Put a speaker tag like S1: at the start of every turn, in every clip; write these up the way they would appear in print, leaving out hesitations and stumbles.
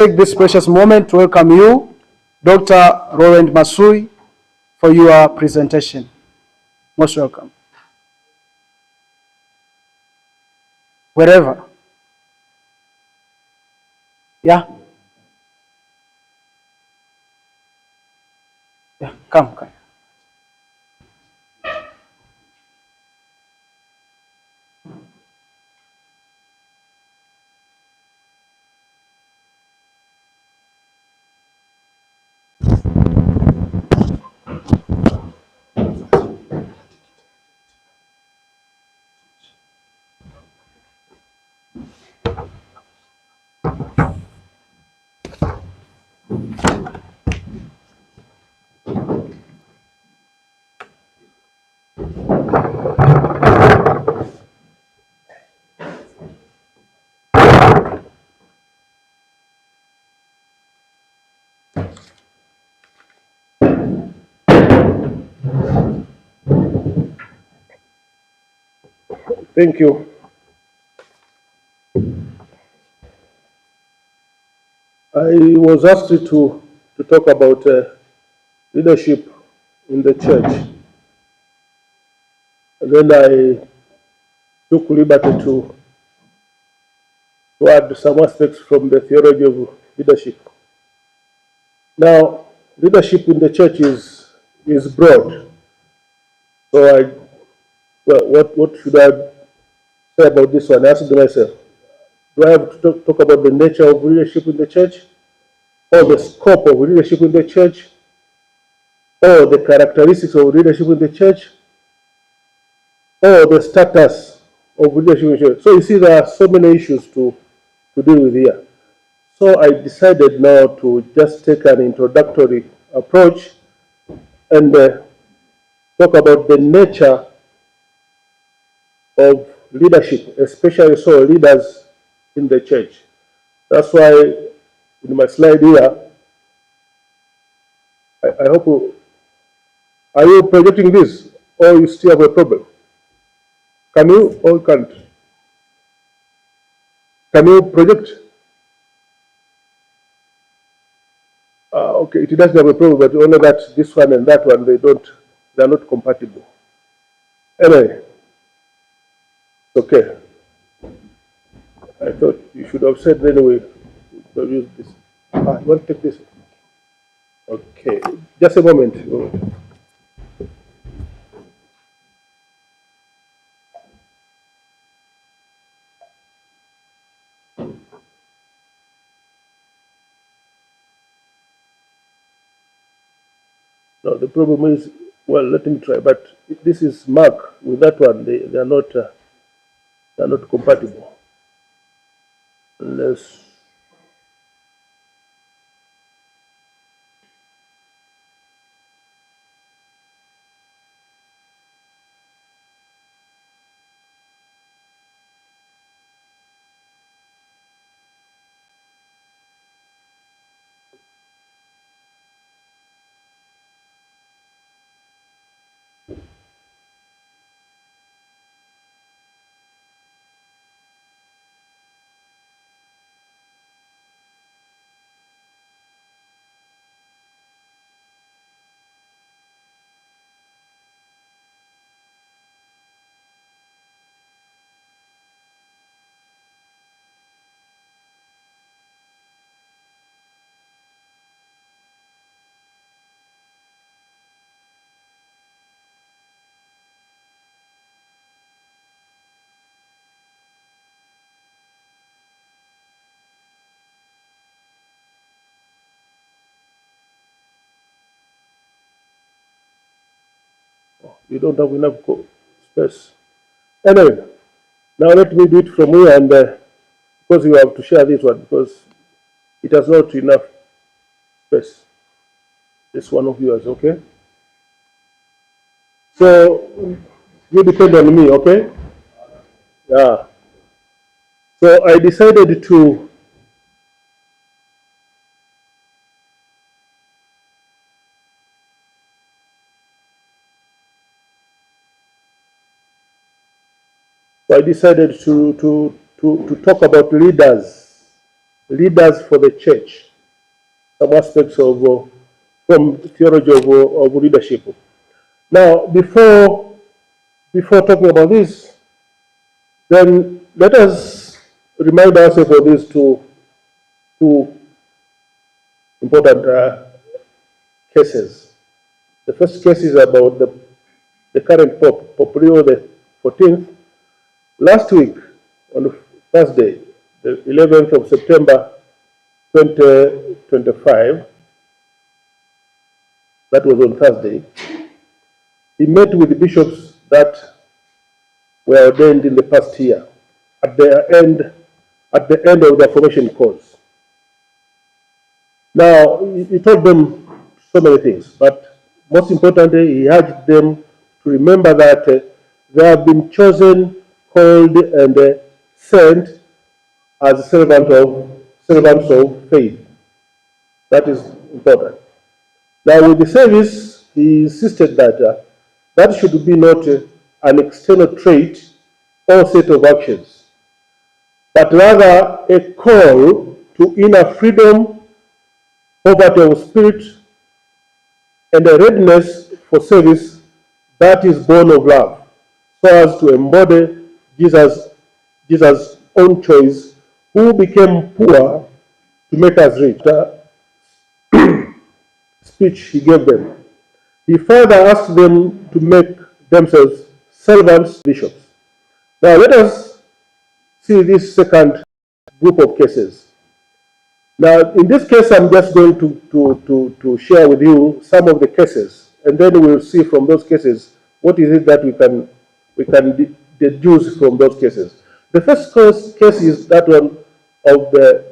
S1: Take this precious moment to welcome you, Dr. Roland Masui, for your presentation. Most welcome. Wherever. Yeah? Yeah, come.
S2: Thank you. I was asked to talk about leadership in the church. And then I took liberty to add some aspects from the theology of leadership. Now, leadership in the church is broad. So what should I say about this one? I asked myself, do I have to talk about the nature of leadership in the church, or the scope of leadership in the church, or the characteristics of leadership in the church, or the status of leadership in the church? So you see, there are so many issues to deal with here. So I decided now to just take an introductory approach and talk about the nature of leadership, especially so leaders in the church. That's why in my slide here, I hope, are you projecting this, or you still have a problem? Can you or can't? Can you project? Okay, it doesn't have a problem, but only that this one and that one, they're not compatible. Anyway, okay. I thought you should have said anyway, use this. You want to take this? Okay, just a moment. No, the problem is, well, let me try, but this is Mark with that one, they're not compatible. Unless you don't have enough space. Anyway, now let me do it from here, and because you have to share this one, because it has not enough space. This one of yours, okay? So you depend on me, okay? Yeah. So I decided to talk about leaders leaders for the church, some aspects of from theology of leadership. Now, before talking about this, then let us remind ourselves of these two important cases. The first case is about the current Pope, Pope Leo the 14th. Last week, on Thursday, the 11th of September 2025, that was on Thursday, he met with the bishops that were ordained in the past year at the end of their formation course. Now, he told them so many things, but most importantly, he urged them to remember that they have been chosen, called, and sent as servants of faith. That is important. Now, with the service, he insisted that that should be not an external trait or set of actions, but rather a call to inner freedom, poverty of spirit, and a readiness for service that is born of love, so as to embody Jesus' own choice, who became poor to make us rich. The speech he gave them. He further asked them to make themselves servants, bishops. Now let us see this second group of cases. Now, in this case, I'm just going to share with you some of the cases, and then we'll see from those cases what is it that we can deduce from those cases. The first case is that one of the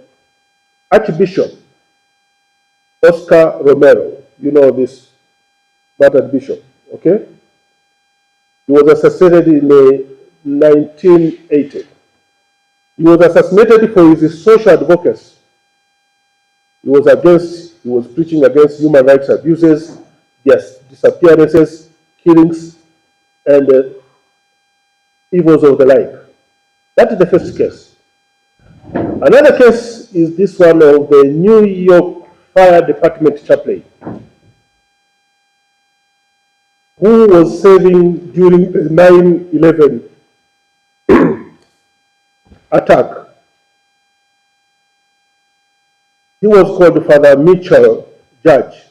S2: Archbishop Oscar Romero. You know this martyred bishop, okay? He was assassinated in 1980. He was assassinated for his social advocacy. He was preaching against human rights abuses, disappearances, killings, and evils of the like. That is the first case. Another case is this one of the New York Fire Department chaplain, who was serving during the 9/11 attack. He was called Father Mitchell Judge.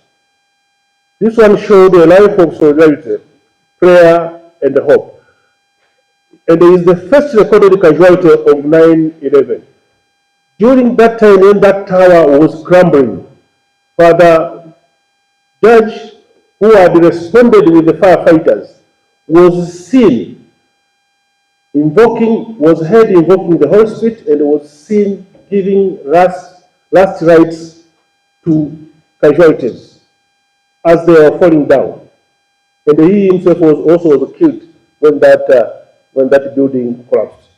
S2: This one showed a life of solidarity, prayer, and hope. And he is the first recorded casualty of 9/11. During that time, when that tower was crumbling, Father Judge, who had responded with the firefighters, was heard invoking the Holy Spirit, and was seen giving last rites to casualties as they were falling down. And he himself was also killed when that building collapsed.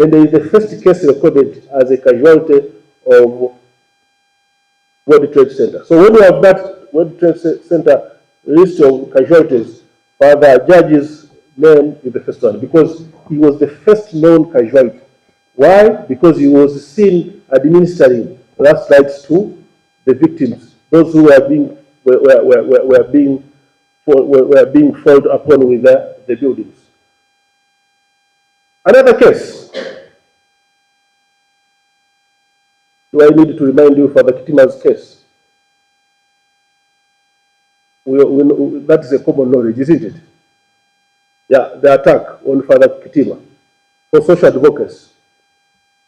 S2: And there is the first case recorded as a casualty of World Trade Center. So when we have that World Trade Center list of casualties, Father Judge's name is the first one, because he was the first known casualty. Why? Because he was seen administering last rites to the victims, those who were being followed upon with the buildings. Another case. Do I need to remind you Father Kitima's case? That is a common knowledge, isn't it? Yeah, the attack on Father Kitima for social advocacy.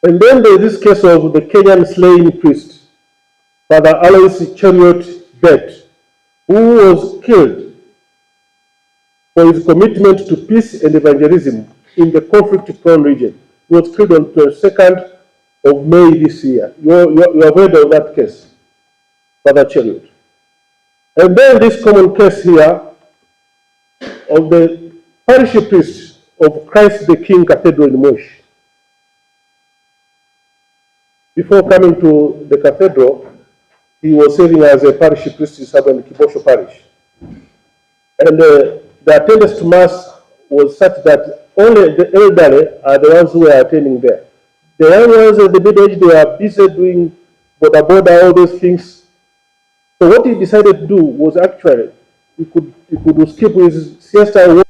S2: And then there is this case of the Kenyan slain priest, Father Alois Chariot Bet, who was killed for his commitment to peace and evangelism in the conflict-prone region. He was killed on the 22nd of May this year. You have heard of that case, Father Chariot. And then this common case here of the parish priest of Christ the King Cathedral in Moshi. Before coming to the cathedral, he was serving as a parish priest in Southern Kibosho Parish. And the attendance to Mass was such that only the elderly are the ones who were attending there. The young ones at the middle age, they are busy doing border, all those things. So what he decided to do was actually he could skip his siesta.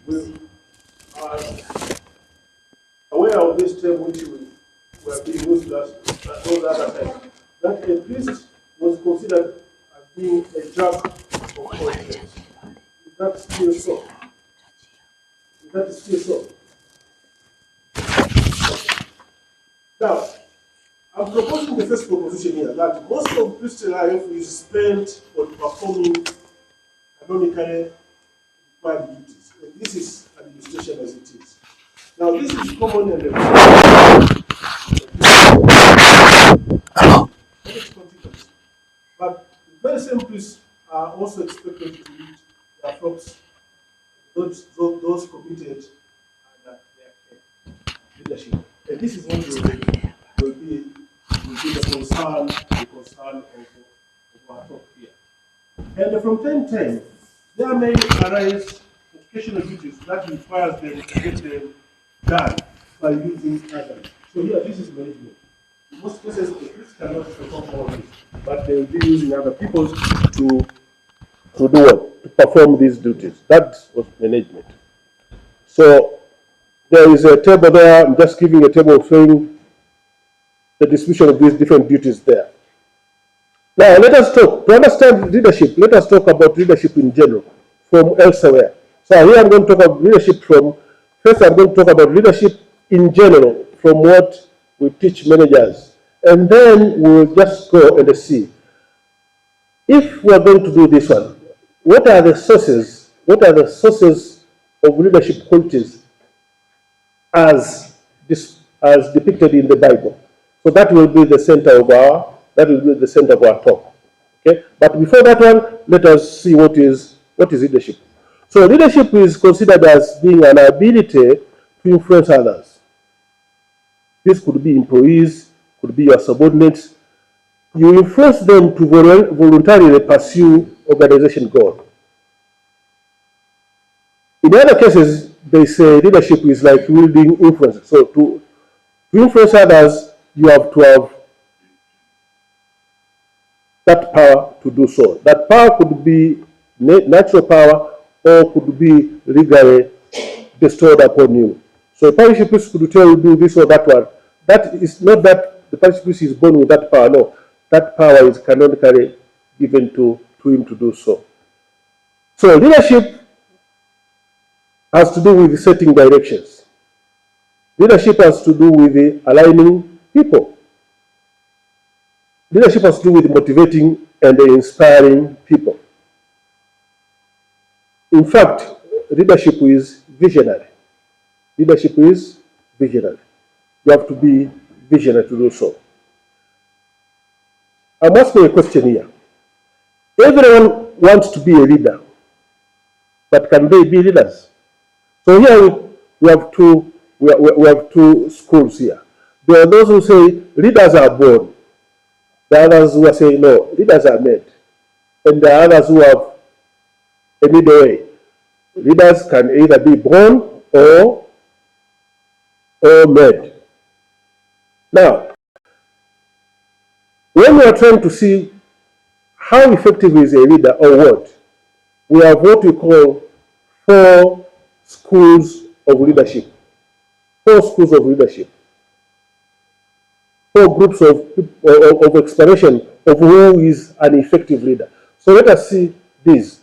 S2: We are aware of this term which we were being used last those other times, that a priest was considered as being a jack of all trades. Is that still so? Is that still so? Now, I'm proposing the first proposition here that most of Christian life is spent on performing canonically required duties. And this is administration as it is. Now, this is common and but the very same priests are also expected to lead their flocks, those committed under their leadership. And this is what will be the concern of our talk here. And from time to time, there may arise occasional duties that requires them to get them done by using others. So here, this is management. In most cases, the priests cannot perform all this, but they will be using other people to do what? To perform these duties. That was management. So there is a table there. I'm just giving a table showing the distribution of these different duties there. Now let us talk, to understand leadership, let us talk about leadership in general from elsewhere. So here I'm going to talk about leadership first I'm going to talk about leadership in general from what we teach managers. And then we'll just go and see. If we're going to do this one, what are the sources of leadership qualities as depicted in the Bible? So that will be the center of our talk. Okay? But before that one, let us see what is leadership. So leadership is considered as being an ability to influence others. This could be employees, could be your subordinates. You influence them to voluntarily pursue organization goals. In other cases, they say leadership is like wielding influence. So to influence others, you have to have that power to do so. That power could be natural power or could be legally bestowed upon you. So a parish priest could tell you do this or that one. That is not that the parish priest is born with that power. No, that power is canonically given to him to do so. So leadership has to do with setting directions. Leadership has to do with aligning people. Leadership has to do with motivating and inspiring people. In fact, leadership is visionary. Leadership is visionary. You have to be visionary to do so. I'm asking a question here. Everyone wants to be a leader, but can they be leaders? So here we have two schools here. There are those who say leaders are born. The others who are saying no, leaders are made. And there are others who have a middle way. Leaders can either be born or made. Now, when we are trying to see how effective is a leader or what, we have what we call 4 schools of leadership. 4 schools of leadership. 4 groups of explanation of who is an effective leader. So let us see these.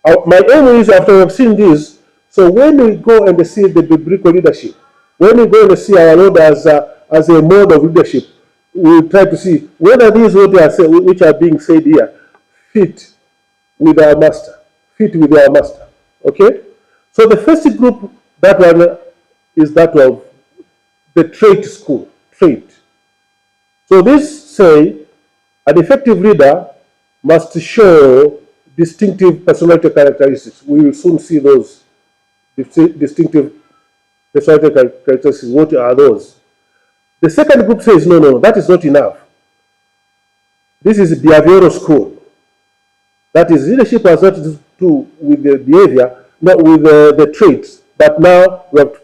S2: My aim is, after we've seen this, so when we go and see the biblical leadership, when we go and see our Lord as a mode of leadership, we'll try to see whether these which are being said here fit with our master. Fit with our master. Okay? So the first group, that one is that of the trait school. Trait. So this say an effective leader must show distinctive personality characteristics. We will soon see those distinctive personality characteristics. What are those? The second group says, no, that is not enough. This is behavioral school. That is, leadership has not to do with the behavior, not with the traits, but now we have to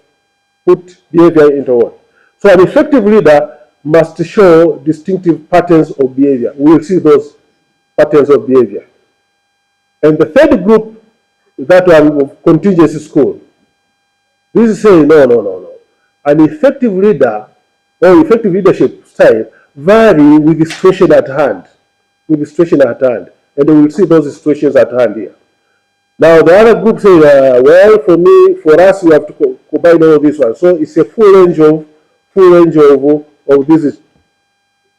S2: put behavior into one. So an effective leader must show distinctive patterns of behavior. We will see those patterns of behavior. And the third group, that one of contingency school. This is saying, no. An effective leader or effective leadership style vary with the situation at hand. With the situation at hand. And we will see those situations at hand here. Now the other group say, well, for us, we have to combine all these ones. So it's a full range of these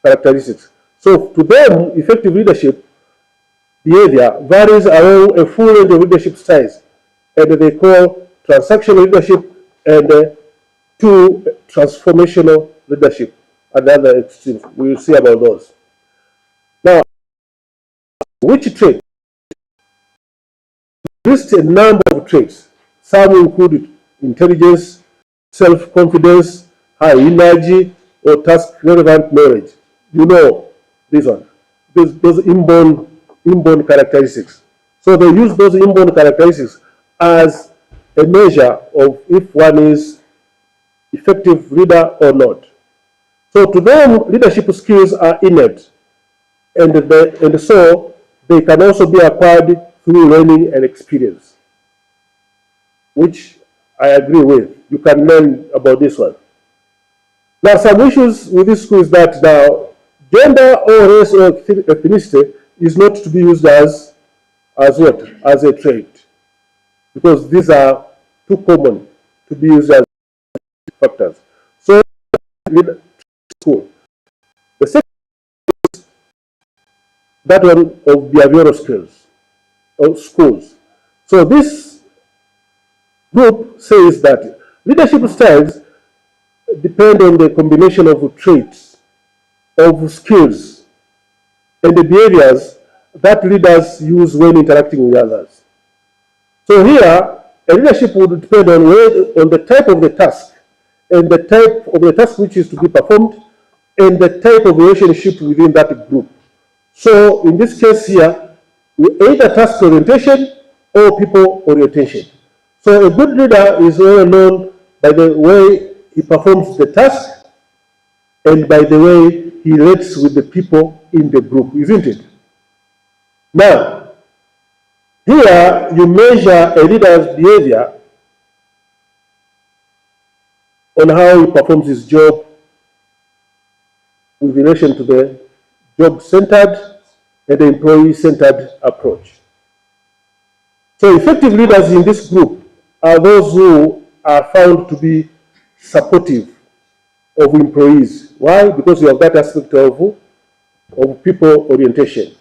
S2: characteristics. So to them, effective leadership behavior varies along a full range of leadership styles, and they call transactional leadership and transformational leadership at the other extremes. We will see about those. Now, which trait? List a number of traits. Some include intelligence, self-confidence, high energy, or task-relevant knowledge. You know this one. Those inborn characteristics. So they use those inborn characteristics as a measure of if one is effective leader or not. So to them, leadership skills are innate, and so they can also be acquired through learning and experience, which I agree with. You can learn about this one. Now, some issues with this school is that now gender or race or ethnicity is not to be used as what? As a trait, because these are too common to be used as factors. So, school. The second is that one of behavioral skills or schools. So this group says that leadership styles depend on the combination of traits, of skills, and the behaviors that leaders use when interacting with others. So here, a leadership would depend on the type of the task, and the type of the task which is to be performed, and the type of relationship within that group. So in this case here, either task orientation or people orientation. So a good leader is well known by the way he performs the task and by the way he relates with the people in the group, isn't it? Now, here you measure a leader's behavior on how he performs his job with relation to the job-centered and the employee-centered approach. So effective leaders in this group are those who are found to be supportive of employees. Why? Because you have that aspect of people orientation.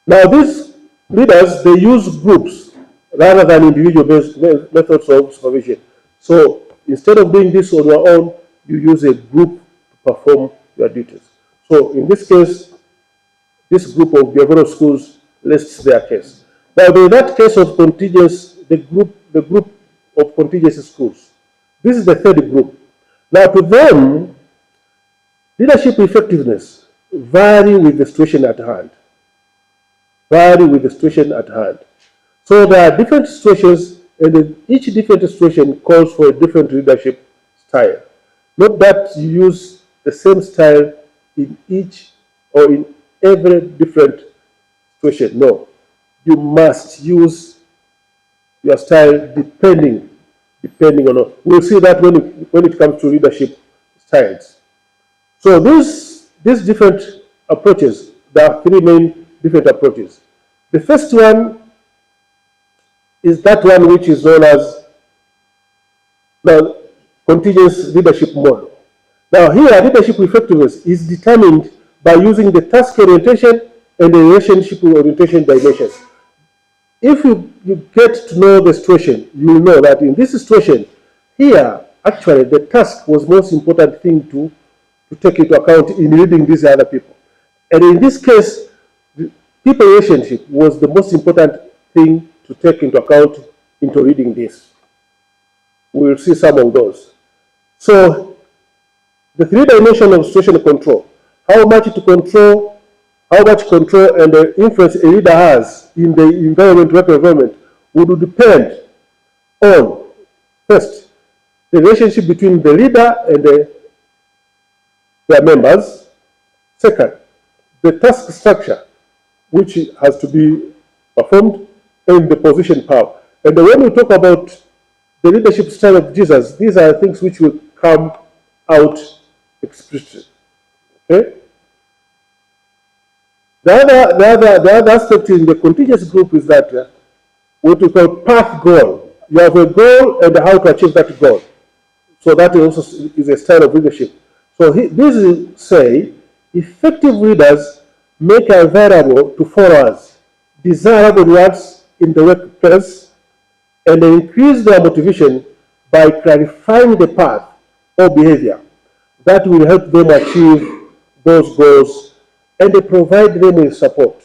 S2: Now, these leaders, they use groups rather than individual-based methods of supervision. So instead of doing this on your own, you use a group to perform your duties. So in this case, this group of behavioral schools lists their case. Now, in that case of contingents, the group of contingency schools, this is the third group. Now, to them, leadership effectiveness vary with the situation at hand. So there are different situations, and each different situation calls for a different leadership style. Not that you use the same style in each or in every different situation. No, you must use your style depending on. We'll see that when it comes to leadership styles. So these different approaches, there are three main different approaches. The first one is that one which is known as the continuous leadership model. Now here, leadership effectiveness is determined by using the task orientation and the relationship orientation dimensions. If you get to know the situation, you will know that in this situation, here, actually, the task was the most important thing to take into account in leading these other people. And in this case, the people relationship was the most important thing to take into account into reading this. We will see some of those. So, the three dimensions of situational control, how much control and the influence a leader has in the work environment would depend on, first, the relationship between the leader and their members. Second, the task structure, which has to be performed, and the position power. And when we talk about the leadership style of Jesus, these are things which will come out explicitly. Okay? The other aspect in the contingent group is that what we call path goal. You have a goal and how to achieve that goal. So that also is a style of leadership. So this say effective leaders make available to followers desirable rewards in the workplace and increase their motivation by clarifying the path or behavior that will help them achieve those goals, and they provide them with support.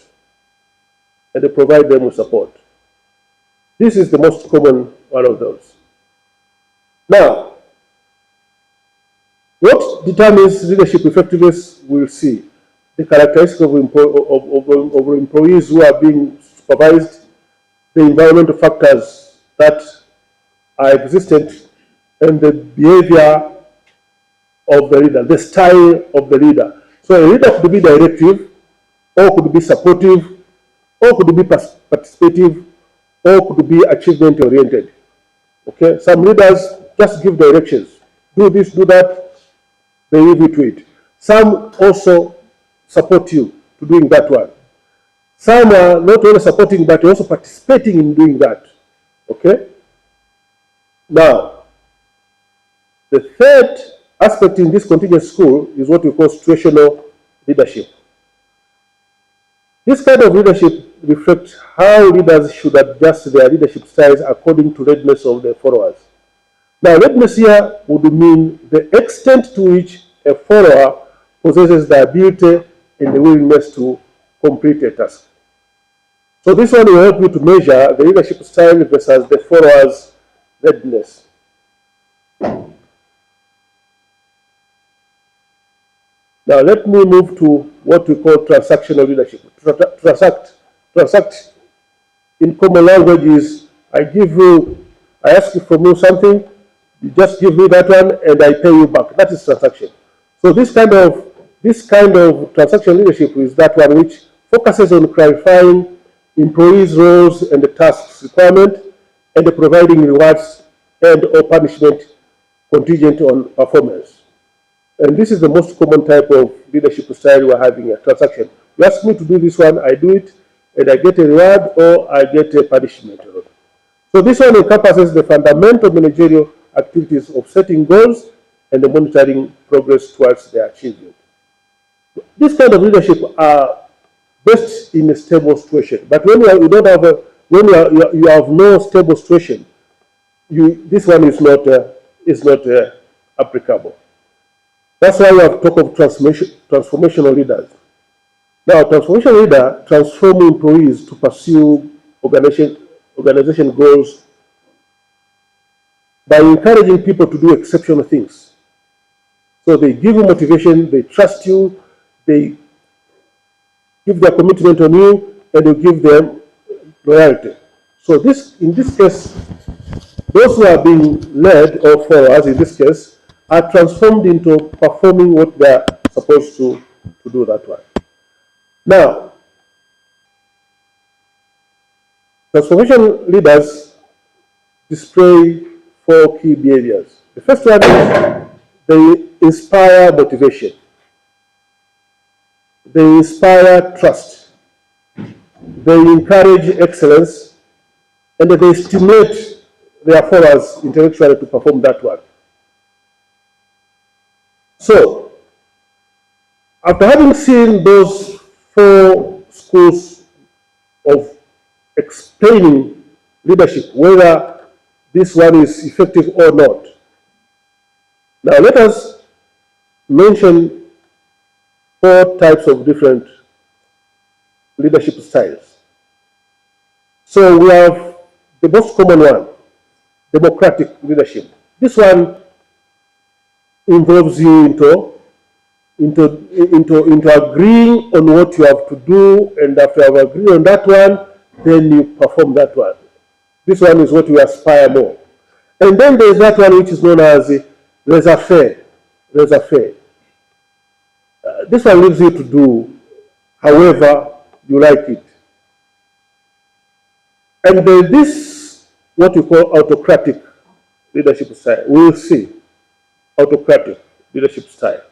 S2: This is the most common one of those. Now, what determines leadership effectiveness? We'll see. The characteristics of employees who are being supervised, the environmental factors that are existent, and the behavior of the leader, the style of the leader. So a leader could be directive, or could be supportive, or could be participative, or could be achievement oriented. Okay, some leaders just give directions. Do this, do that, they leave you to it. Some also support you to doing that one. Some are not only supporting, but also participating in doing that. Okay? Now, the third aspect in this contingent school is what we call situational leadership. This kind of leadership reflects how leaders should adjust their leadership styles according to readiness of their followers. Now, readiness here would mean the extent to which a follower possesses the ability and the willingness to complete a task. So this one will help you to measure the leadership style versus the follower's readiness. Now let me move to what we call transactional leadership. Transact in common language is I ask you from you something, you just give me that one and I pay you back. That is transaction. So this kind of transactional leadership is that one which focuses on clarifying employees' roles and the tasks requirement and providing rewards and or punishment contingent on performance. And this is the most common type of leadership style we're having, a transaction. You ask me to do this one, I do it, and I get a reward or I get a punishment. So this one encompasses the fundamental managerial activities of setting goals and the monitoring progress towards their achievement. This kind of leadership are best in a stable situation. But when you don't have when you have no stable situation, this one is not applicable. That's why we have talked of transformational leaders. Now, transformational leader transform employees to pursue organization goals by encouraging people to do exceptional things. So they give you motivation, they trust you, they give their commitment on you, and you give them loyalty. So in this case, those who are being led or followers in this case are transformed into performing what they are supposed to do that one. Now, transformation leaders display 4 key behaviors. The first one is they inspire motivation. They inspire trust. They encourage excellence, and they stimulate their followers intellectually to perform that one. So, after having seen those 4 schools of explaining leadership, whether this one is effective or not, now let us mention 4 types of different leadership styles. So we have the most common one, democratic leadership. This one involves you into agreeing on what you have to do, and after you have agreed on that one, then you perform that one. This one is what we aspire more. And then there is that one which is known as laissez-faire. This one leaves you to do however you like it. And there is this, what we call autocratic leadership style. We will see autocratic leadership style.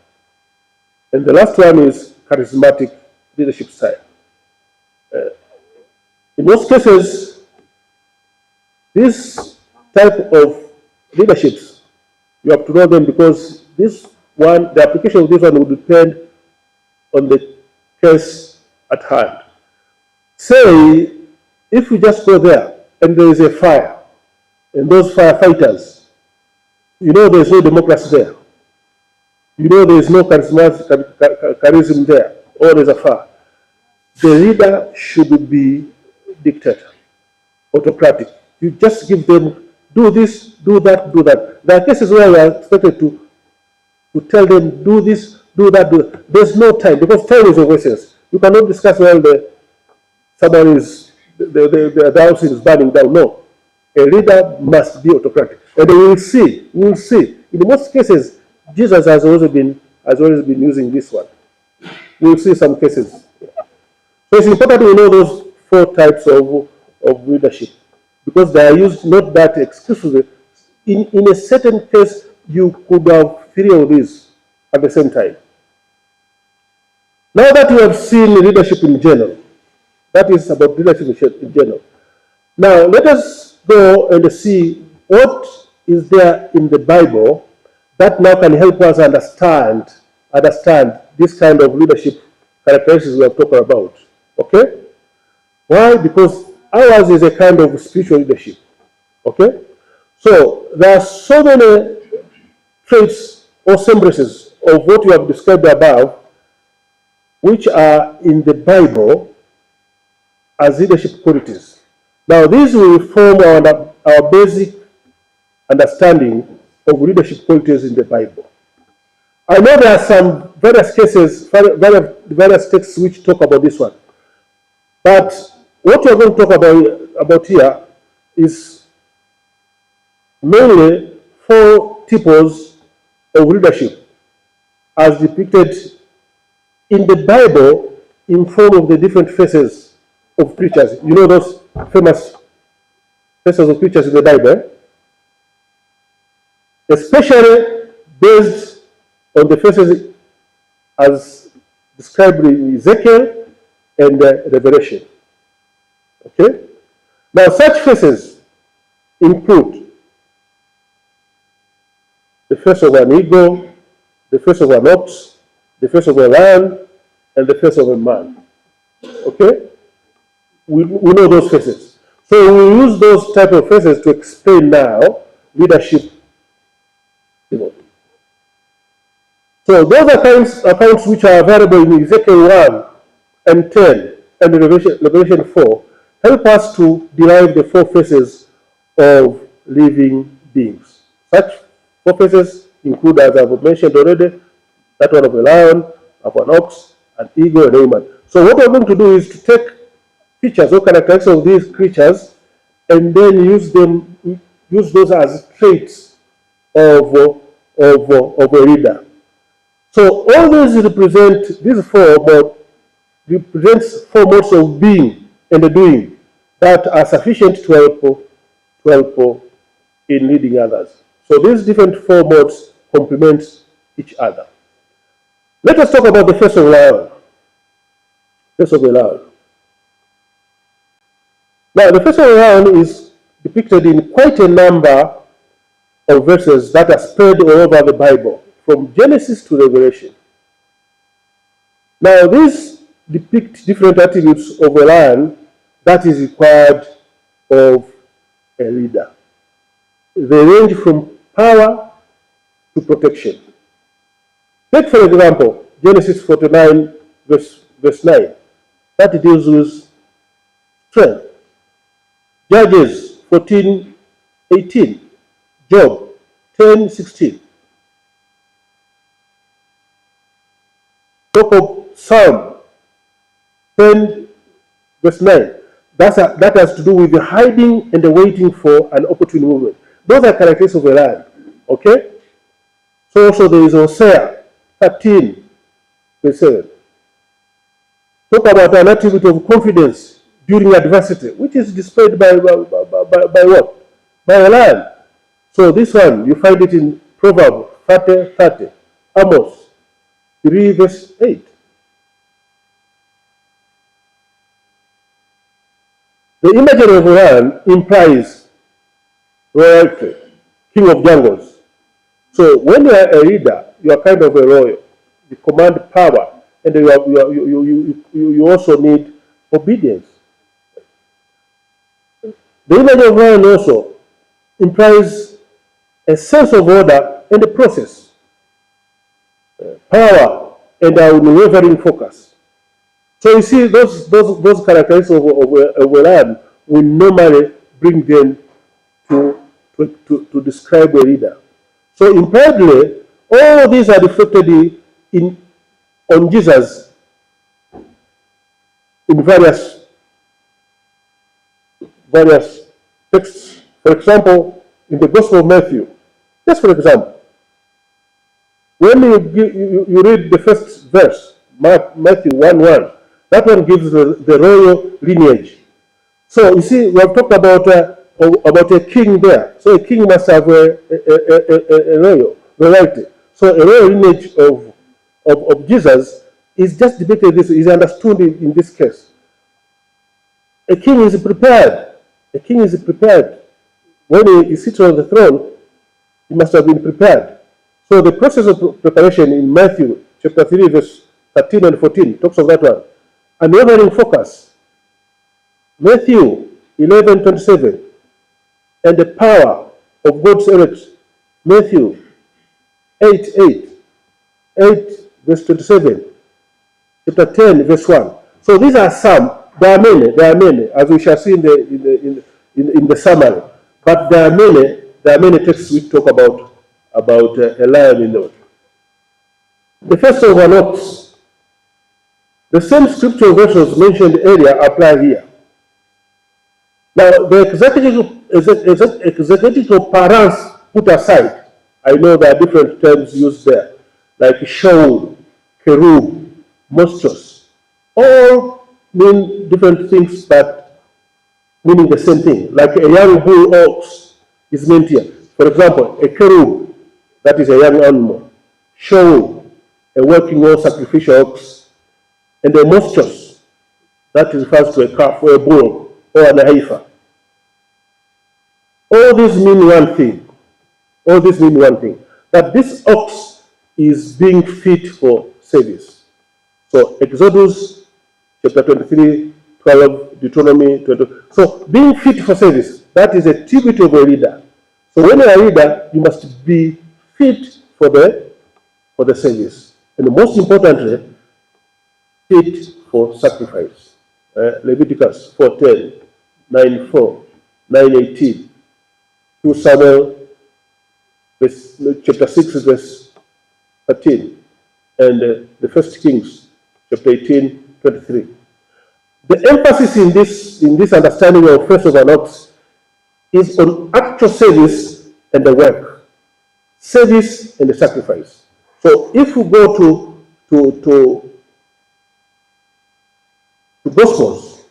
S2: And the last one is charismatic leadership style. In most cases, this type of leaderships, you have to know them, because this one, the application of this one will depend on the case at hand. Say, if you just go there and there is a fire, and those firefighters, you know there's no democracy there. You know there is no charism there, or there's a fire. The leader should be dictator, autocratic. You just give them, do this, do that, do that. There are cases where you are expected to tell them, do this, do that, do that. There's no time, because time is of essence. You cannot discuss while the house is burning down. No. A leader must be autocratic. And we will see. In most cases, Jesus has always been using this one. We will see some cases. So it's important we know those 4 types of leadership, because they are used not that exclusively. In a certain case, you could have 3 of these at the same time. Now that we have seen leadership in general, that is about leadership in general. Now let us go and see what is there in the Bible that now can help us understand this kind of leadership characteristics we are talking about. Okay? Why? Because ours is a kind of spiritual leadership. Okay? So there are so many traits or semblances of what we have described above, which are in the Bible as leadership qualities. Now these will form our basic understanding of leadership qualities in the Bible. I know there are some various cases, various texts which talk about this one. But what we're going to talk about here is mainly 4 types of leadership as depicted in the Bible in form of the different faces of preachers. You know those famous faces of preachers in the Bible, especially based on the faces as described in Ezekiel and Revelation. Okay? Now such faces include the face of an eagle, the face of an ox, the face of a lion, and the face of a man. Okay? We know those faces. So we use those type of faces to explain now leadership. So those accounts which are available in Ezekiel 1 and 10 and Revelation 4 help us to derive the four faces of living beings. Such four faces include, as I've mentioned already, that one of a lion, of an ox, an eagle, and a human. So what we're going to do is to take features or characteristics of these creatures and then use those as traits of a leader. So all these represents four modes of being and doing that are sufficient to help in leading others. So these different four modes complement each other. Let us talk about the face of lion. Face of a lion. Now, the face of a lion is depicted in quite a number of verses that are spread all over the Bible, from Genesis to Revelation. Now, these depict different attributes of a lion that is required of a leader. They range from power to protection. Take, for example, Genesis 49, verse 9. That deals with strength. Judges 14:18. Job 10:16. Talk of Psalm 10, verse 9. That has to do with the hiding and the waiting for an opportune movement. Those are characteristics of a lion. Okay? So also there is Hosea 13, verse 7. Talk about an attribute of confidence during adversity, which is displayed by what? By a lion. So this one, you find it in Proverbs 30:30, Amos 3, verse 8. The imagery of a lion implies royalty, king of jungles. So when you are a leader, you are kind of a royal. You command power, and you also need obedience. The image of lion also implies a sense of order and a process, power, and an unwavering focus. So you see, those characteristics of a lion, we normally bring them to describe a leader. So impliedly, all these are reflected on Jesus in various texts. For example, in the Gospel of Matthew, just for example, when you read the first verse, Matthew 1:1, that one gives the royal lineage. So you see, we have talked about a king there. So a king must have a royalty. So a royal lineage of Jesus is just depicted this, is understood in this case. A king is prepared. A king is prepared. When he sits on the throne, he must have been prepared. So the process of preparation in Matthew chapter 3, verse 13 and 14 talks of that one. Unwavering focus. Matthew 11:27. And the power of God's elect. Matthew 8:8. 8 verse 27. Chapter 10 verse 1. So these are some. There are many, as we shall see in the summary. But there are many texts which talk about a lion in the Lord. The first of an ox. The same scriptural verses mentioned earlier apply here. Now, the exegetical parents put aside, I know there are different terms used there, like show, cherub, monstrous. All mean different things, but meaning the same thing. Like a young bull ox is meant here. For example, a cherub, that is a young animal. Show, a working or sacrificial ox. And a monstrous, that refers to a calf or a bull or an heifer. All these mean one thing. All these mean one thing. That this ox is being fit for service. So Exodus chapter 23, 12, Deuteronomy 20. So being fit for service, that is a tribute of a leader. So when you're a leader, you must be fit for the service. And most importantly, fit for sacrifice. Leviticus 4:10, 9:4, 9:18, 2 Samuel chapter 6 verse 13, and the First Kings chapter 18:23. The emphasis in this understanding of first of an ox is on actual service and the work, service and the sacrifice. So if we go to Gospels,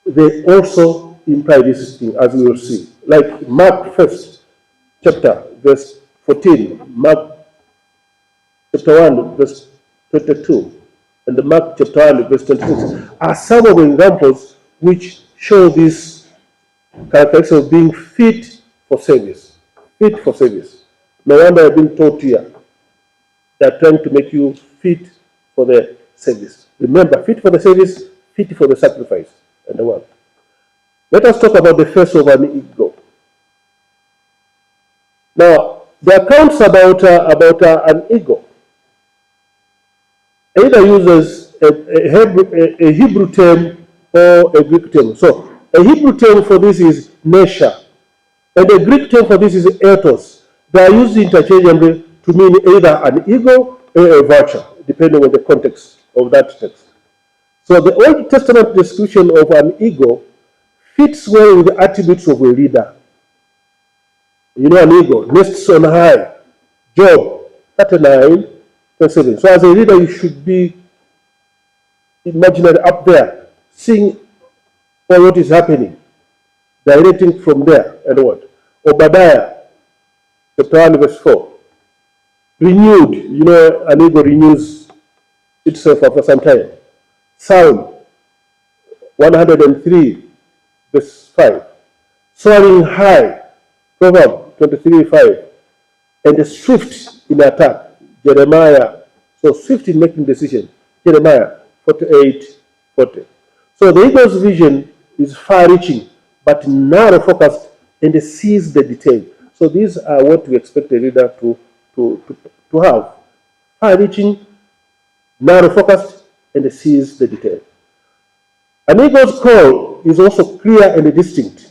S2: they also imply this thing, as we will see. Like Mark 1st chapter, verse 14, Mark chapter 1, verse 22, and the Mark chapter 1, verse 26, are some of the examples which show this characteristic of being fit for service. Fit for service. No wonder I've been taught here. They're trying to make you fit for the service. Remember, fit for the service, fit for the sacrifice and the work. Let us talk about the face of an eagle. Now, the accounts about an eagle either uses a Hebrew term or a Greek term. So, a Hebrew term for this is nesha, and a Greek term for this is ethos. They are used interchangeably to mean either an eagle or a vulture, depending on the context of that text. So the Old Testament description of an eagle fits well with the attributes of a leader. You know, an eagle nests on high. Job 39:7. So as a leader, you should be imaginary up there, seeing all what is happening, directing from there, and what? Obadiah chapter 1 verse 4. Renewed, you know, an eagle renews itself after some time. Psalm 103 verse 5. Soaring high, Proverbs 23:5. And swift in attack, Jeremiah. So swift in making decisions, Jeremiah 48:40. So the eagle's vision is far-reaching, but narrow-focused, and sees the detail. So these are what we expect a leader to have: far-reaching, narrow-focused, and sees the detail. An eagle's call is also clear and distinct.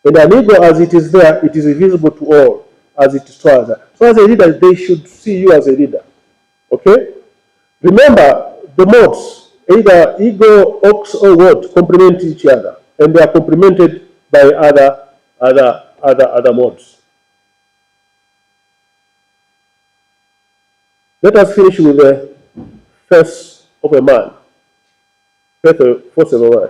S2: And an eagle, as it is there, it is visible to all as it soars. So as a leader, they should see you as a leader. Okay? Remember, the modes, either eagle, ox, or what, complement each other. And they are complemented by other modes. Let us finish with the face of a man. Face of a man.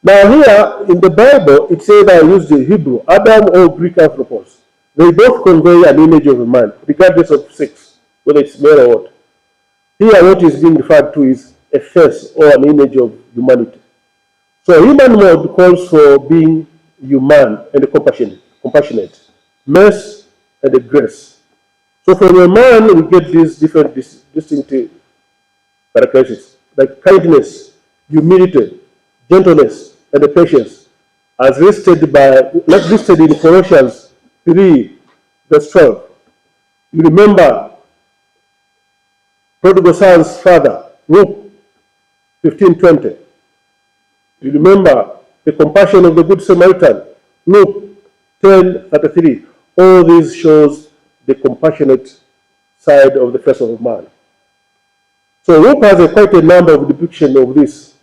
S2: Now here in the Bible, it says I use the Hebrew, Adam or Greek anthropos. They both convey an image of a man, regardless of sex, whether it's male or what. Here what is being referred to is a face or an image of humanity. So human mode calls for being human and compassionate, mercy and grace. So from a man we get these different distinctive characteristics, like kindness, humility, gentleness, and patience, as listed in Colossians 3, verse 12. You remember prodigal son's father, Luke 15:20. You remember the compassion of the Good Samaritan, Luke 10:33. All these shows the compassionate side of the face of man. So Luke has quite a number of depictions of this.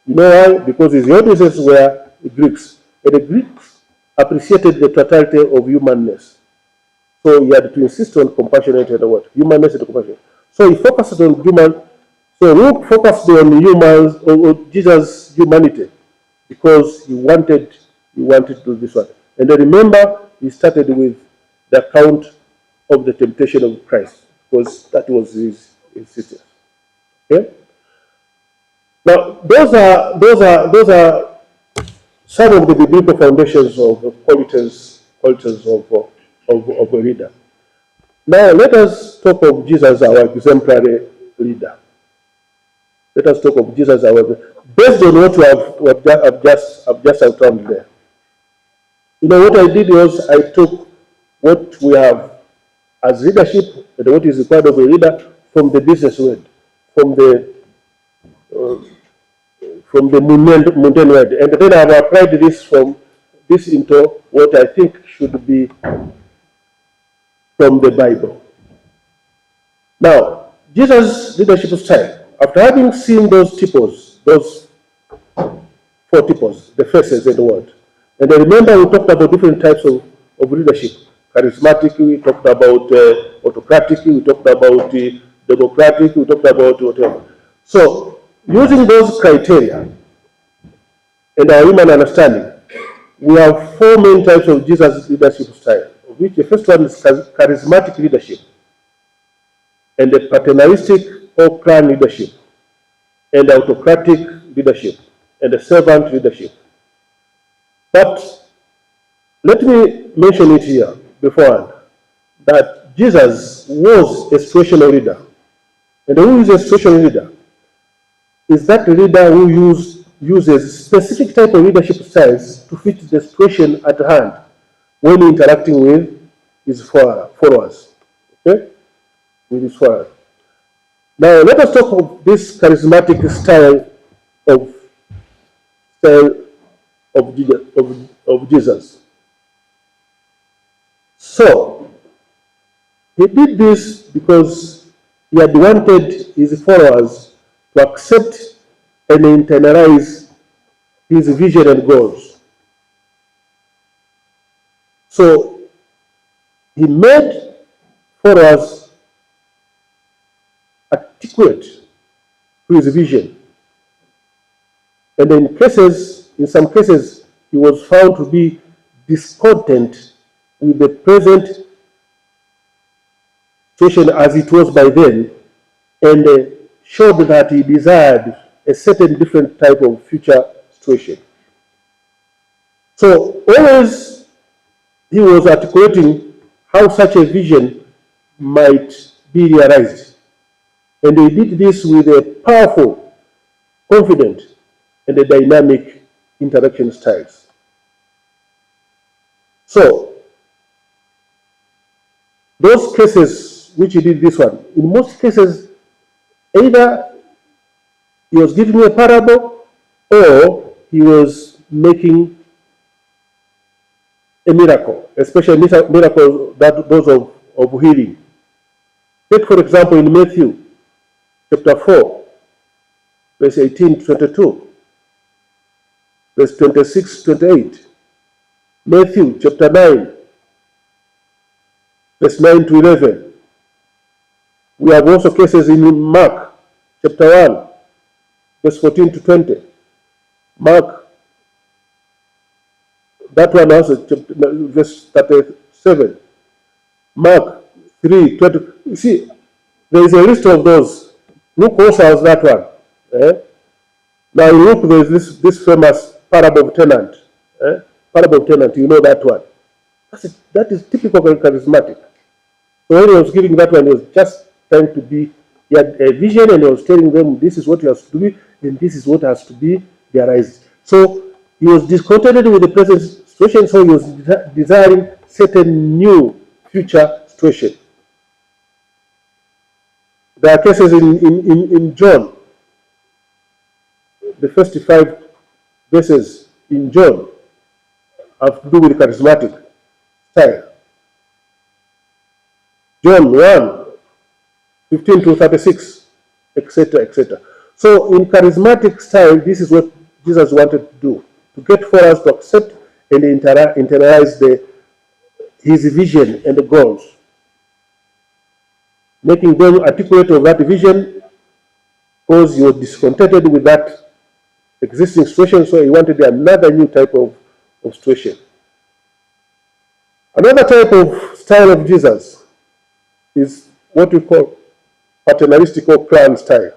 S2: You know why? Because his audiences were the Greeks. And the Greeks appreciated the totality of humanness. So he had to insist on compassionate and what? Humanness and compassion. So he focused on human. So Luke focused on humans, or Jesus' humanity, because he wanted to do this one. And then remember, he started with the account of the temptation of Christ, because that was his insistence. Okay? Now, those are some of the biblical foundations of qualities qualities of a leader. Now, let us talk of Jesus, our exemplary leader. Let us talk of Jesus, based on what I've just outlined there. You know, what I did was I took what we have as leadership and what is required of a leader from the business world, from the mundane world, and then I've applied this into what I think should be from the Bible. Now, Jesus' leadership style, after having seen those typos, those 4 typos, the faces and the word, and I remember we talked about different types of leadership. Charismatic, we talked about autocratic, we talked about democratic, we talked about whatever. So, using those criteria and our human understanding, we have 4 main types of Jesus' leadership style, of which the first one is charismatic leadership, and the paternalistic or clan leadership, and autocratic leadership, and the servant leadership. But let me mention it here beforehand, that Jesus was a situational leader. And who is a situational leader? Is that leader who uses specific type of leadership styles to fit the situation at hand when interacting with his followers. Okay? With his followers. Now let us talk of this charismatic style of Jesus. So he did this because he had wanted his followers to accept and internalize his vision and goals. So he made followers articulate to his vision. And in some cases, he was found to be discontent with the present situation as it was by then, and showed that he desired a certain different type of future situation. So always he was articulating how such a vision might be realized. And he did this with a powerful, confident, and a dynamic interaction styles. So, those cases which he did this one, in most cases, either he was giving a parable or he was making a miracle, especially miracles those of healing. Take, for example, in Matthew chapter 4, verse 18 to 22, verse 26 to 28. Matthew chapter 9, verse 9 to 11. We have also cases in Mark chapter 1, verse 14 to 20. Mark, that one also, verse 37. Mark 3, 20. You see, there is a list of those. Luke also has that one. Now in Luke, there is this famous parable of tenant. Parable of tenant, you know that one. That is typical and charismatic. So when he was giving that one, he was just trying to be, he had a vision and he was telling them this is what you have to do and this is what has to be realized. So he was discontented with the present situation, so he was desiring certain new future situation. There are cases in John. The first 5 verses in John have to do with charismatic style. John 1, 15 to 36, etc., etc. So in charismatic style, this is what Jesus wanted to do, to get followers to accept and internalize his vision and the goals, making them articulate of that vision because he was discontented with that existing situation, so he wanted another new type of situation. Another type of style of Jesus is what we call paternalistic or clan style.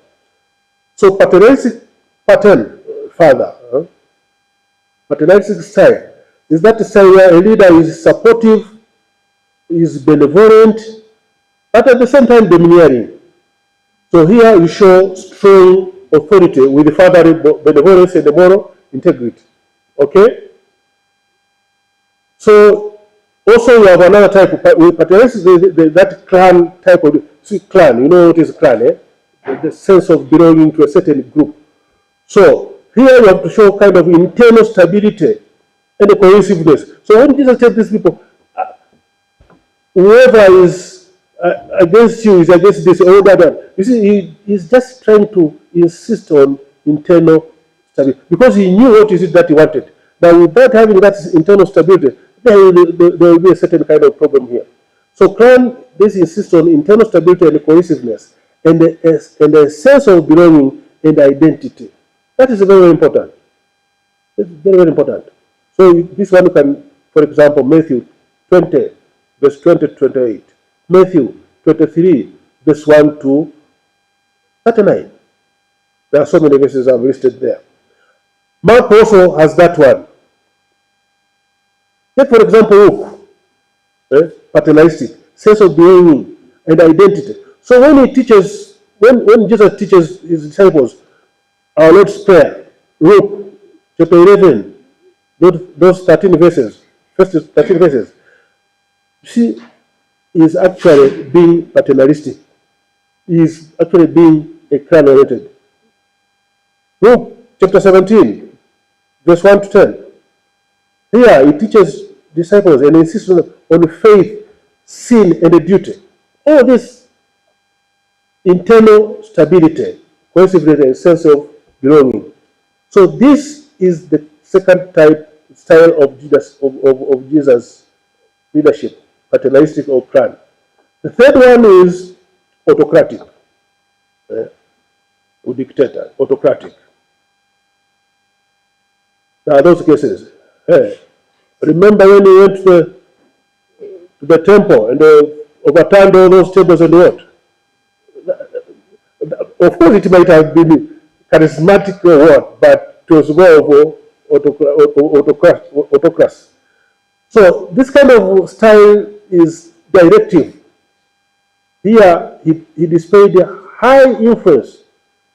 S2: So paternalistic, paternal, father, paternalistic style is that style where a leader is supportive, is benevolent, but at the same time domineering. So here you show strong authority with the fatherly benevolence and the moral integrity. Okay? So also you have another type of, with paternalistic, that clan type of, see clan, you know what is clan, eh? The sense of belonging to a certain group. So here you have to show kind of internal stability and a cohesiveness. So when Jesus tells these people, whoever is against you is against this or that, you see, he's just trying to insist on internal stability because he knew what is it that he wanted. Now, without having that internal stability, there will be a certain kind of problem here. So, this insists on internal stability and cohesiveness and a sense of belonging and identity. That is very, very important. It's very, very important. So, this one can, for example, Matthew 20, verse 20 to 28. Matthew 23, verse 1 to 39. There are so many verses I've listed there. Mark also has that one. Take, for example, Luke, paternalistic, sense of belonging and identity. So when he teaches, when Jesus teaches his disciples, our Lord's Prayer, Luke chapter 11, those 13 verses, first 13 verses, see, is actually being paternalistic. He is actually being a clan-oriented. Luke chapter 17, verse 1 to 10. Here he teaches disciples and insists on faith, sin, and the duty. All this internal stability, cohesiveness, and sense of belonging. So this is the second type style of Jesus' leadership, paternalistic or clan. The third one is autocratic, or dictator, autocratic. There are those cases. Remember when he went to the temple and overturned all those tables and what? Of course, it might have been charismatic or what, but it was more of autocracy. So this kind of style is directive. Here, he displayed a high influence,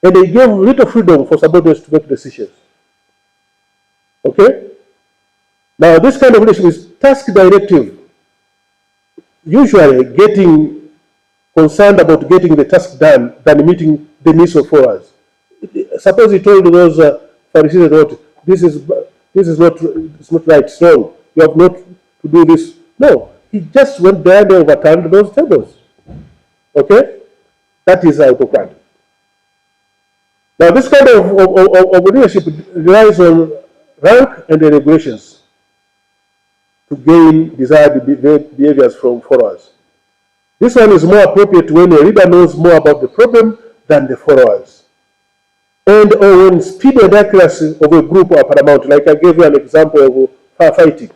S2: and he gave little freedom for subordinates to make decisions. Okay? Now, this kind of leadership is task directive, usually getting concerned about getting the task done than meeting the needs of followers. Suppose he told those Pharisees that this is not right, it's wrong. You have not to do this. No, he just went there and overturned those tables. Okay, that is autocratic. Now, this kind of leadership relies on rank and regulations to gain desired behaviors from followers. This one is more appropriate when a leader knows more about the problem than the followers. And or when speed and accuracy of a group are paramount, like I gave you an example of firefighting.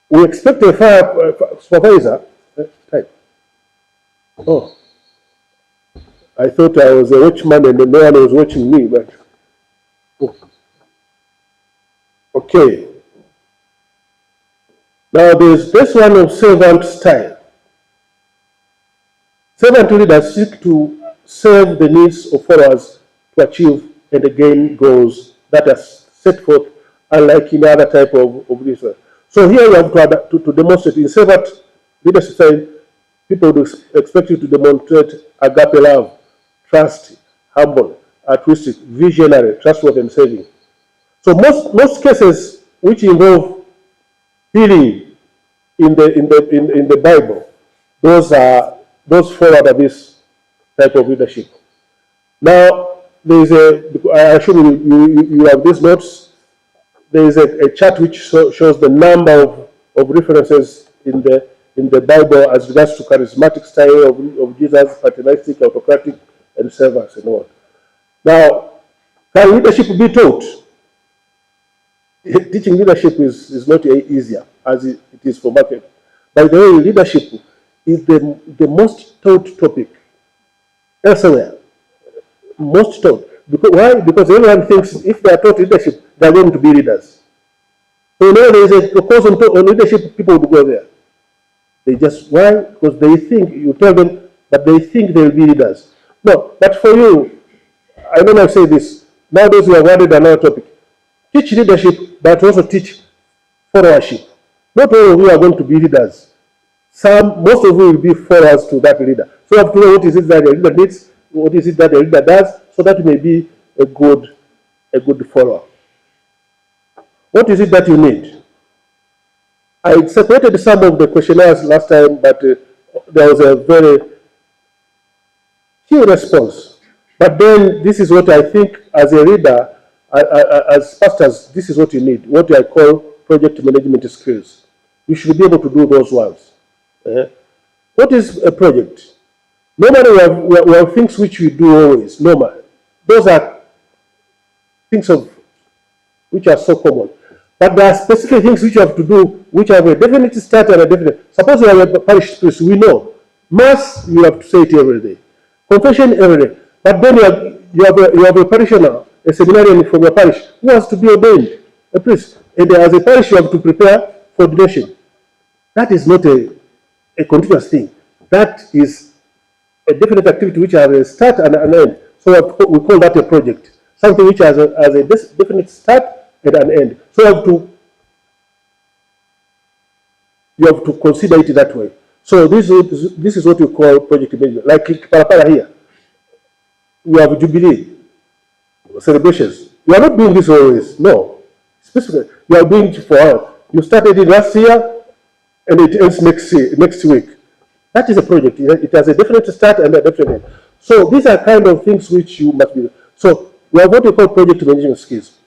S2: We expect a fire supervisor type. Oh, I thought I was a watchman and no one was watching me, but okay. Now there's this one of servant style. Servant leaders seek to serve the needs of followers to achieve and gain goals that are set forth, unlike in other type of leadership. So here you have to demonstrate in servant leadership style, people would expect you to demonstrate agape love, trust, humble, altruistic, visionary, trustworthy, and saving. So most cases which involve healing in the Bible, those fall under this type of leadership. Now there is I assume you have these notes. There is a chart which shows the number of references in the Bible as regards to charismatic style of Jesus, paternalistic, autocratic, and servants and all. Now, can leadership be taught? Teaching leadership is not easier as it is for market. By the way, leadership is the most taught topic elsewhere. Most taught. Because why? Because everyone thinks if they are taught leadership, they are going to be leaders. So now there is a course on leadership, people would go there. They just, why? Because they think, you tell them, but they think they will be leaders. No, but for you, I don't know say this, nowadays we have added another topic. Teach leadership, but also teach followership. Not all of you are going to be leaders. Most of you will be followers to that leader. So you have to know what is it that the leader needs, what is it that the leader does, so that you may be a good follower. What is it that you need? I separated some of the questionnaires last time, but there was a very few response. But then this is what I think as a leader, as pastors, this is what you need, what I call project management skills. You should be able to do those ones. What is a project? Normally we have things which we do always, normal. Those are things which are so common. But there are specific things which you have to do, which have a definite start and a definite. Suppose you have a parish priest, we know. Mass, you have to say it every day. Confession every day. But then you have a parishioner, a seminarian from your parish, who has to be ordained, a priest. And as a parish, you have to prepare for ordination. That is not a continuous thing. That is a definite activity which has a start and an end. So we call that a project. Something which has a definite start and an end. So you have to consider it that way. So this is what you call project management. Like Kipalapala here, we have Jubilee celebrations. You are not doing this always. No, specifically you are doing it for us. You started it last year, and it ends next week. That is a project. It has a definite start and a definite end. So these are kind of things which you must be. So we have what we call project management skills.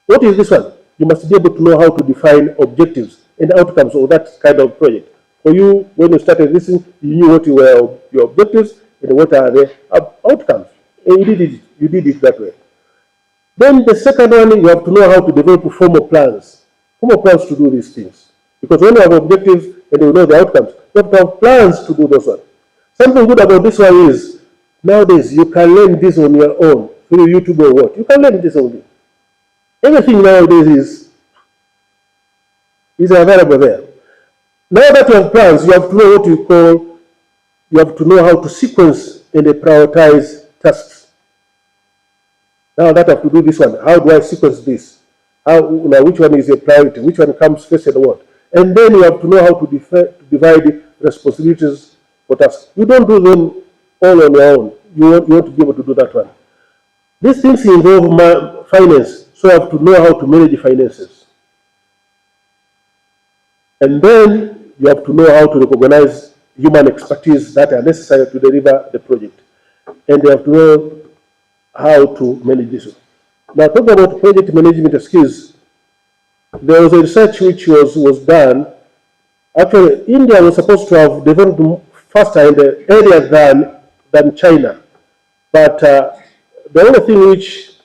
S2: What is this one? You must be able to know how to define objectives and outcomes of that kind of project. For you, when you started listening, you knew what were your objectives and what are the outcomes. And you did it that way. Then the second one, you have to know how to develop formal plans to do these things. Because when you have objectives and you know the outcomes, you have to have plans to do those ones. Something good about this one is, nowadays you can learn this on your own, through YouTube or what. You can learn this only. Everything nowadays is available there. Now that you have plans, you have to know you have to know how to sequence and prioritize tasks. Now that I have to do this one, how do I sequence this? Which one is a priority? Which one comes first and what? And then you have to know how to divide responsibilities for tasks. You don't do them all on your own. You want to be able to do that one. These things involve finance, so you have to know how to manage finances. And then you have to know how to recognize human expertise that are necessary to deliver the project. And you have to know how to manage this. Now, talking about project management skills, there was a research which was done. Actually, India was supposed to have developed faster and earlier than China. But the only thing which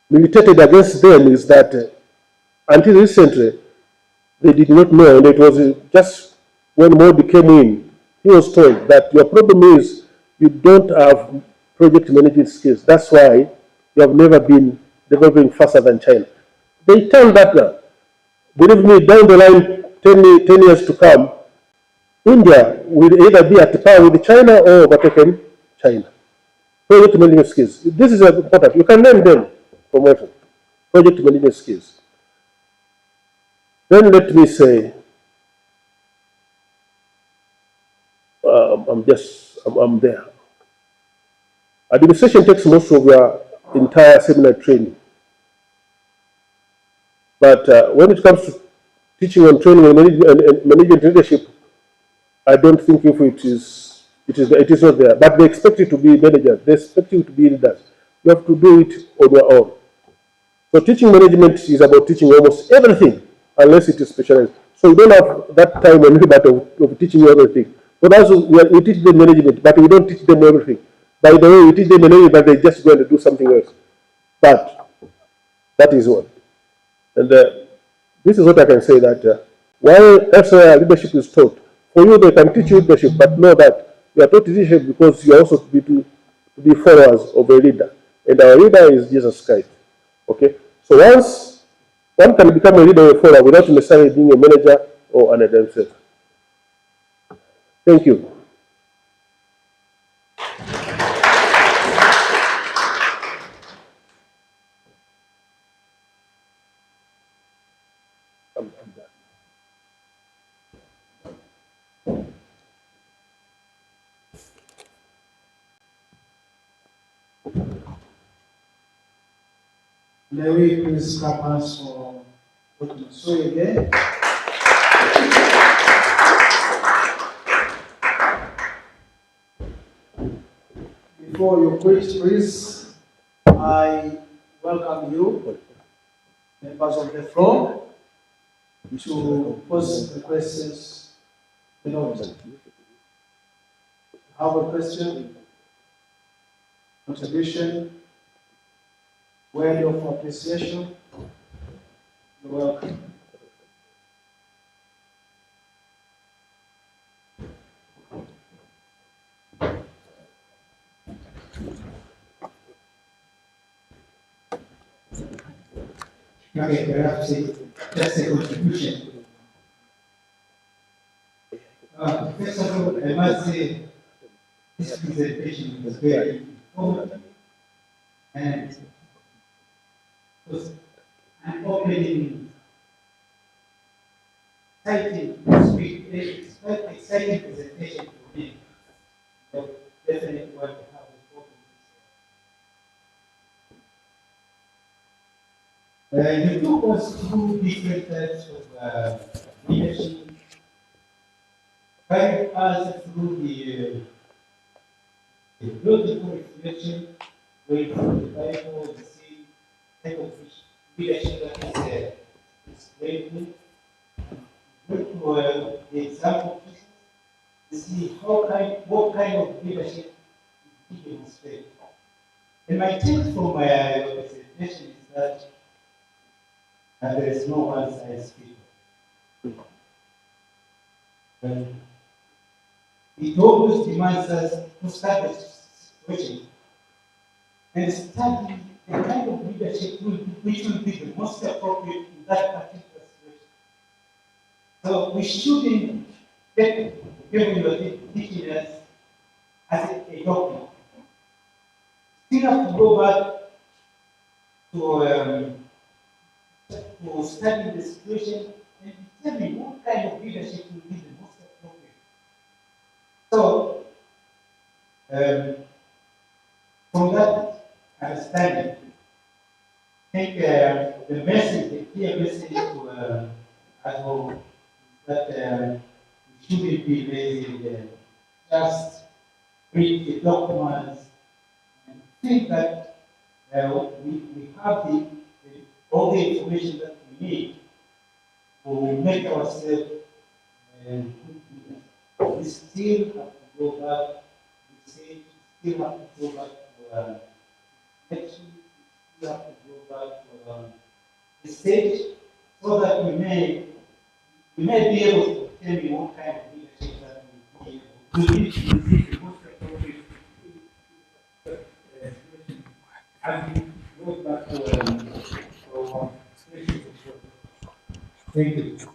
S2: militated against them is that until recently, they did not know, and it was just when Modi came in, he was told that your problem is you don't have project management skills. That's why you have never been developing faster than China. They turned that now. Believe me, down the line, 10 years to come, India will either be at par with China or overtaken China. Project management skills. This is important. You can learn them from where? Project management skills. Then let me say, I'm there. Administration takes most of your entire seminar training. But when it comes to teaching and training and management leadership, I don't think if it is not there. But they expect you to be managers. They expect you to be leaders. You have to do it on your own. So teaching management is about teaching almost everything, unless it is specialized. So you don't have that time and limit of teaching you everything. But also we teach them management, but we don't teach them everything. By the way, we teach them management, but they just go and do something else. But that is what. And this is what I can say, that while elsewhere leadership is taught, for you they can teach you leadership, but know that you are taught leadership because you are also to be followers of a leader. And our leader is Jesus Christ. Okay? So once One can become a leader of a forum without necessarily being a manager or an administrator. Thank you. I'm done.
S1: May we please clap hands for Dr. Masui again. Before you quit, please, I welcome you, members of the floor, to pose the questions. You know, have a question, contribution, word of appreciation. You're welcome.
S3: Okay, perhaps just a contribution. First of all, I must say this presentation was very informative and it was an opening, exciting presentation for me. So definitely want to have a focus. You took us through different types of leadership, guide us through the logical reflection, going from the Bible, the see type of leadership that is grateful. Look to the example of Jesus to see what kind of leadership he demonstrates. And my take from your presentation is that there is no one size fits all. It always demands us to study the situation and study the kind of leadership which will be the most appropriate in that particular situation. So we shouldn't get people who are teaching us as a doctrine. Still have to go back to study the situation and determine what kind of leadership will be the most appropriate. So, from that understanding, I think the message, the clear message to us all is that we shouldn't be lazy, just read the documents and think that we have all the information that we need to make ourselves good leaders. We still have to go back to the stage, we still have to go back to reflection, we still have to go back to the stage so that we may be able to determine what kind of leadership that we need to lead the most appropriate as we go back to our thank you.